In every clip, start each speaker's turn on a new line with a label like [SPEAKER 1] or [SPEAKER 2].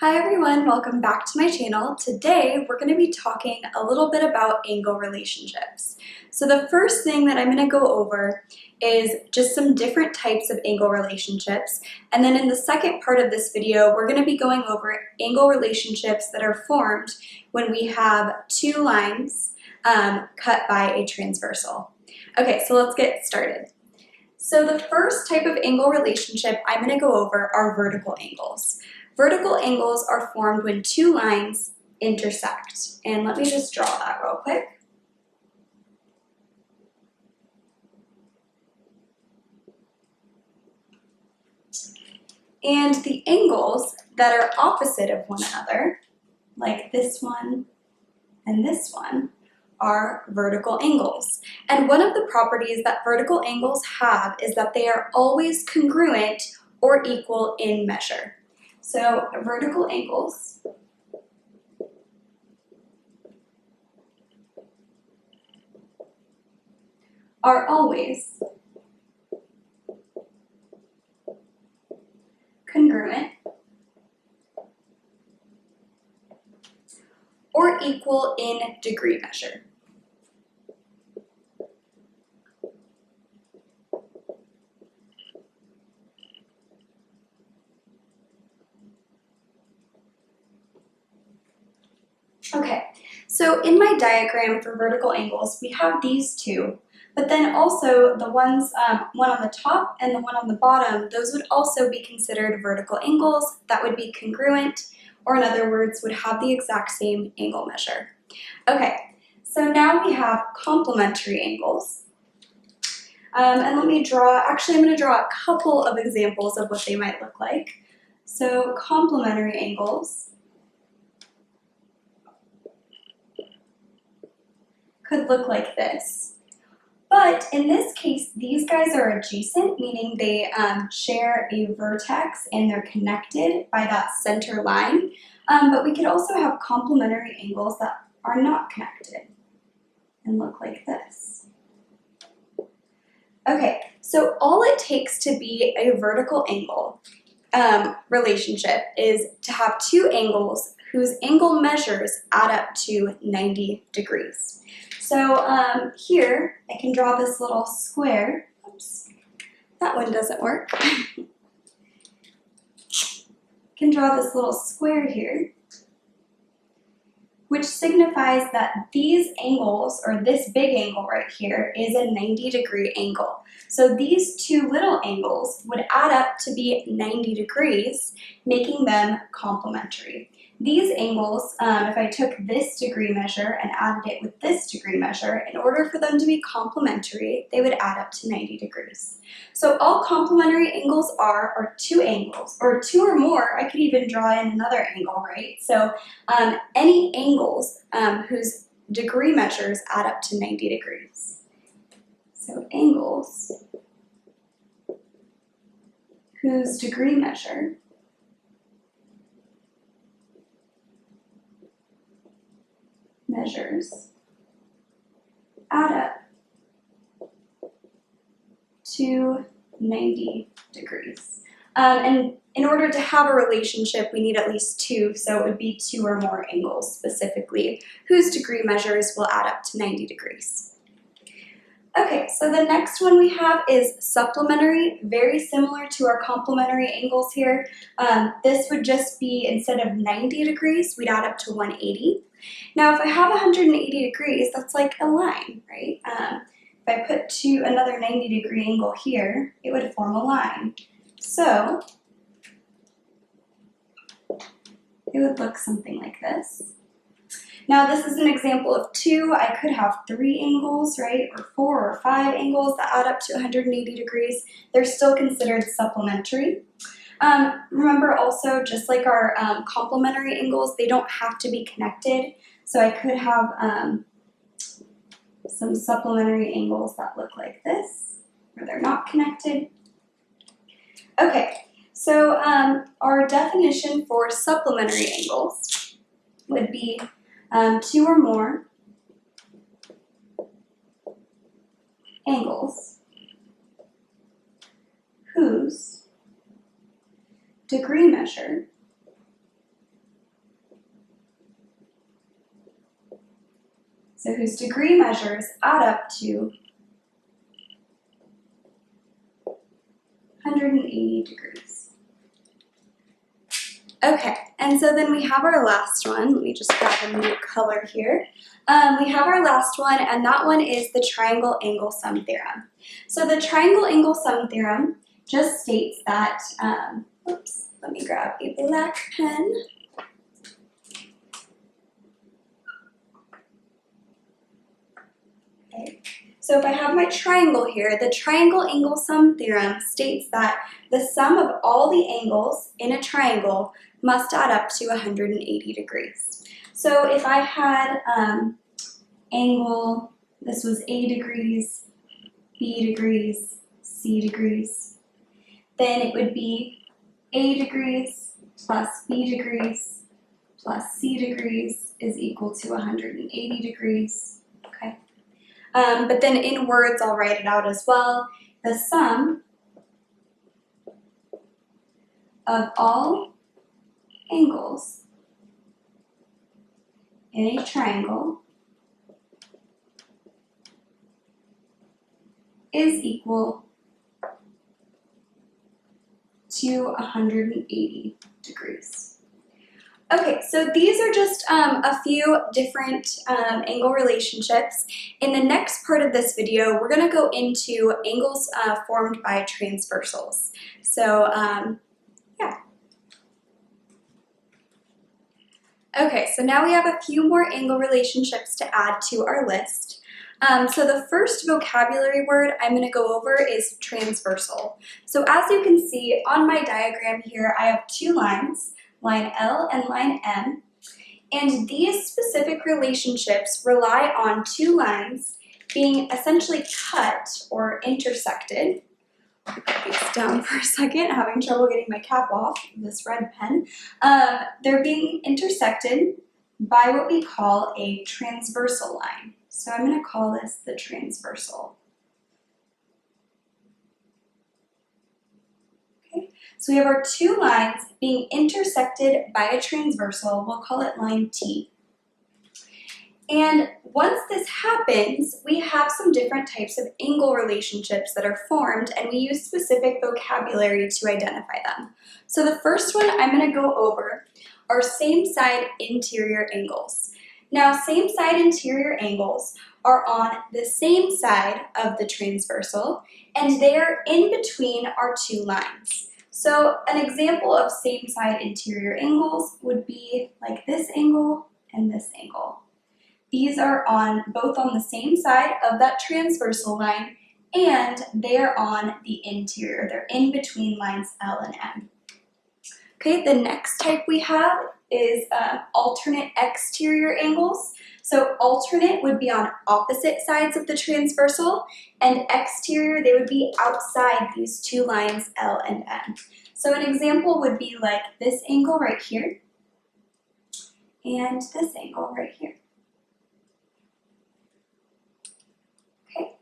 [SPEAKER 1] Hi everyone, welcome back to my channel. Today we're going to be talking a little bit about angle relationships. So the first thing that I'm going to go over is just some different types of angle relationships, and then in the second part of this video we're going to be going over angle relationships that are formed when we have two lines cut by a transversal. Okay, so let's get started. So the first type of angle relationship I'm going to go over are vertical angles. Vertical angles are formed when two lines intersect. And let me just draw that real quick. And the angles that are opposite of one another, like this one and this one, are vertical angles. And one of the properties that vertical angles have is that they are always congruent or equal in measure. So vertical angles are always congruent or equal in degree measure. Okay, so in my diagram for vertical angles, we have these two, but then also the ones, one on the top and the one on the bottom, those would also be considered vertical angles that would be congruent, or in other words, would have the exact same angle measure. Okay, so now we have complementary angles. And let me draw, actually I'm going to draw a couple of examples of what they might look like. So complementary angles could look like this. But in this case, these guys are adjacent, meaning they share a vertex and they're connected by that center line. But we could also have complementary angles that are not connected and look like this. Okay, so all it takes to be a vertical angle relationship is to have two angles whose angle measures add up to 90 degrees. So here, I can draw this little square. Oops, that one doesn't work. I can draw this little square here, which signifies that these angles, or this big angle right here, is a 90-degree angle. So these two little angles would add up to be 90 degrees, making them complementary. These angles, if I took this degree measure and added it with this degree measure, in order for them to be complementary, they would add up to 90 degrees. So all complementary angles are two angles, or two or more. I could even draw in another angle, right? So any angles whose degree measures add up to 90 degrees. So angles whose degree measure measures add up to 90 degrees. And in order to have a relationship, we need at least two, so it would be two or more angles specifically, whose degree measures will add up to 90 degrees. Okay, so the next one we have is supplementary, very similar to our complementary angles here. This would just be, instead of 90 degrees, we'd add up to 180. Now, if I have 180 degrees, that's like a line, right? If I put another 90-degree angle here, it would form a line. So it would look something like this. Now, this is an example of two. I could have three angles, right, or four or five angles that add up to 180 degrees. They're still considered supplementary. Remember also, just like our complementary angles, they don't have to be connected. So I could have some supplementary angles that look like this, where they're not connected. Okay, so our definition for supplementary angles would be two or more angles whose degree measure so whose degree measures add up to 180 degrees. Okay, and so then we have our last one. Let me just grab a new color here. We have our last one, and that one is the triangle angle sum theorem. So the triangle angle sum theorem just states that, oops, let me grab a black pen. Okay. So if I have my triangle here, the triangle angle sum theorem states that the sum of all the angles in a triangle must add up to 180 degrees. So if I had angle, this was A degrees, B degrees, C degrees, then it would be A degrees plus B degrees plus C degrees is equal to 180 degrees, okay? But then in words, I'll write it out as well. The sum of all angles in a triangle is equal to 180 degrees. Okay, so these are just a few different angle relationships. In the next part of this video, we're going to go into angles formed by transversals. So, yeah. Okay, so now we have a few more angle relationships to add to our list. So the first vocabulary word I'm going to go over is transversal. So as you can see on my diagram here, I have two lines, line L and line M, and these specific relationships rely on two lines being essentially cut or intersected. I'll put these down for a second, having trouble getting my cap off this red pen. They're being intersected by what we call a transversal line. So I'm going to call this the transversal. Okay. So we have our two lines being intersected by a transversal. We'll call it line T. And once this happens, we have some different types of angle relationships that are formed, and we use specific vocabulary to identify them. So the first one I'm going to go over are same-side interior angles. Now, same-side interior angles are on the same side of the transversal, and they're in between our two lines. So an example of same-side interior angles would be like this angle and this angle. These are both on the same side of that transversal line, and they are on the interior. They're in between lines L and M. Okay, the next type we have is alternate exterior angles. So alternate would be on opposite sides of the transversal, and exterior, they would be outside these two lines L and M. So an example would be like this angle right here, and this angle right here. Okay.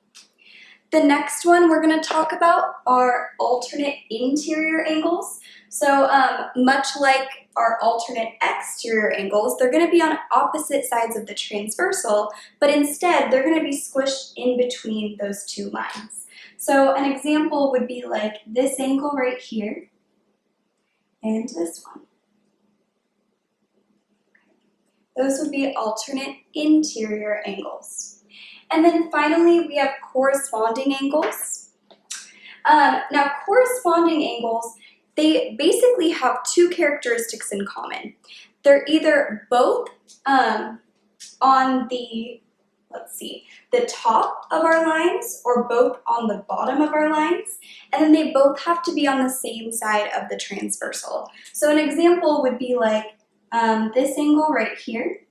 [SPEAKER 1] The next one we're going to talk about are alternate interior angles. So much like our alternate exterior angles, they're going to be on opposite sides of the transversal, but instead they're going to be squished in between those two lines. So an example would be like this angle right here and this one. Those would be alternate interior angles. And then finally, we have corresponding angles. Now, corresponding angles, they basically have two characteristics in common. They're either both on the, the top of our lines or both on the bottom of our lines, and then they both have to be on the same side of the transversal. So an example would be like this angle right here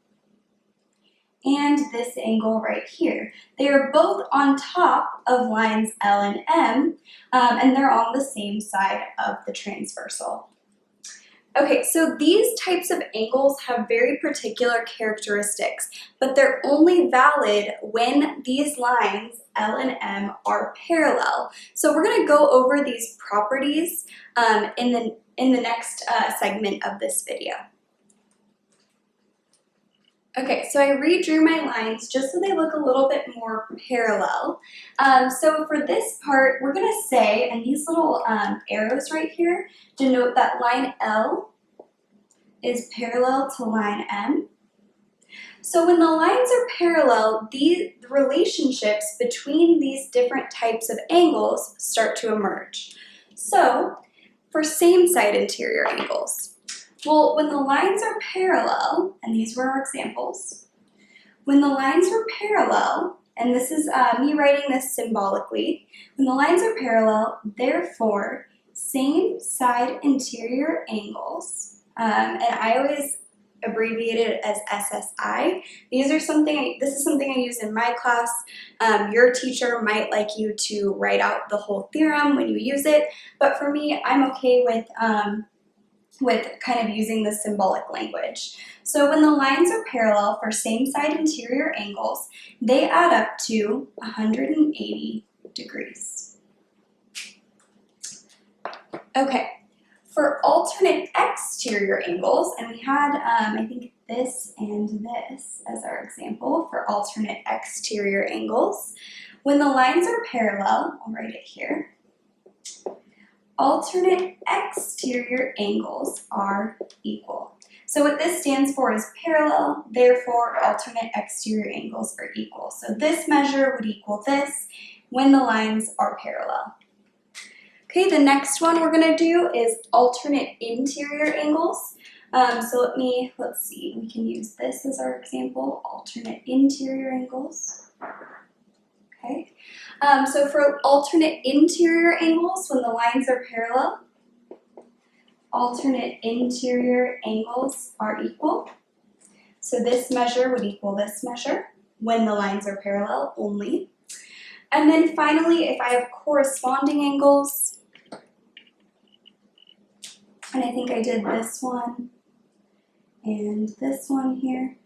[SPEAKER 1] and this angle right here. They are both on top of lines L and M, and they're on the same side of the transversal. Okay, so these types of angles have very particular characteristics, but they're only valid when these lines L and M are parallel. So we're going to go over these properties in the next segment of this video. Okay, so I redrew my lines just so they look a little bit more parallel. So for this part, we're going to say, and these little arrows right here denote that line L is parallel to line M. So when the lines are parallel, the relationships between these different types of angles start to emerge. So for same side interior angles, well, when the lines are parallel, and these were our examples, when the lines are parallel, and this is me writing this symbolically, when the lines are parallel, therefore, same side interior angles, and I always abbreviate it as SSI. This is something I use in my class. Your teacher might like you to write out the whole theorem when you use it, but for me, I'm okay with kind of using the symbolic language. So when the lines are parallel for same side interior angles, they add up to 180 degrees. Okay, for alternate exterior angles, and we had, I think, this and this as our example for alternate exterior angles. When the lines are parallel, I'll write it here, alternate exterior angles are equal. So what this stands for is parallel, therefore alternate exterior angles are equal. So this measure would equal this when the lines are parallel. Okay, the next one we're going to do is alternate interior angles. So let's see, we can use this as our example, alternate interior angles. Okay. So for alternate interior angles, when the lines are parallel, alternate interior angles are equal. So this measure would equal this measure when the lines are parallel only. And then finally, if I have corresponding angles, and I think I did this one and this one here.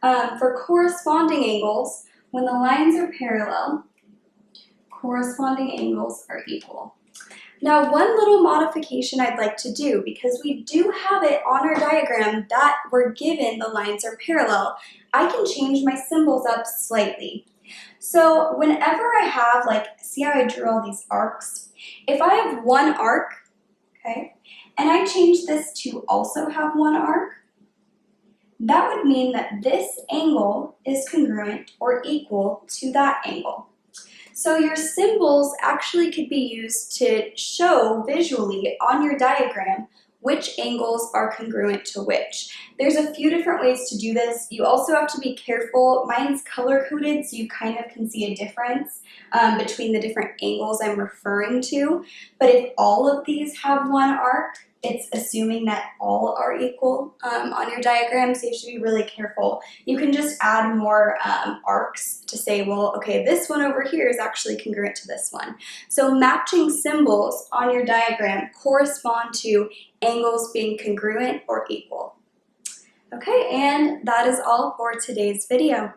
[SPEAKER 1] For corresponding angles, when the lines are parallel, corresponding angles are equal. Now, one little modification I'd like to do, because we do have it on our diagram that we're given the lines are parallel, I can change my symbols up slightly. So whenever I have, see how I drew all these arcs? If I have one arc, okay, and I change this to also have one arc, that would mean that this angle is congruent or equal to that angle. So your symbols actually could be used to show visually on your diagram which angles are congruent to which. There's a few different ways to do this. You also have to be careful. Mine's color-coded, so you kind of can see a difference between the different angles I'm referring to. But if all of these have one arc, it's assuming that all are equal on your diagram, so you should be really careful. You can just add more arcs to say, well, okay, this one over here is actually congruent to this one. So matching symbols on your diagram correspond to angles being congruent or equal. Okay, and that is all for today's video.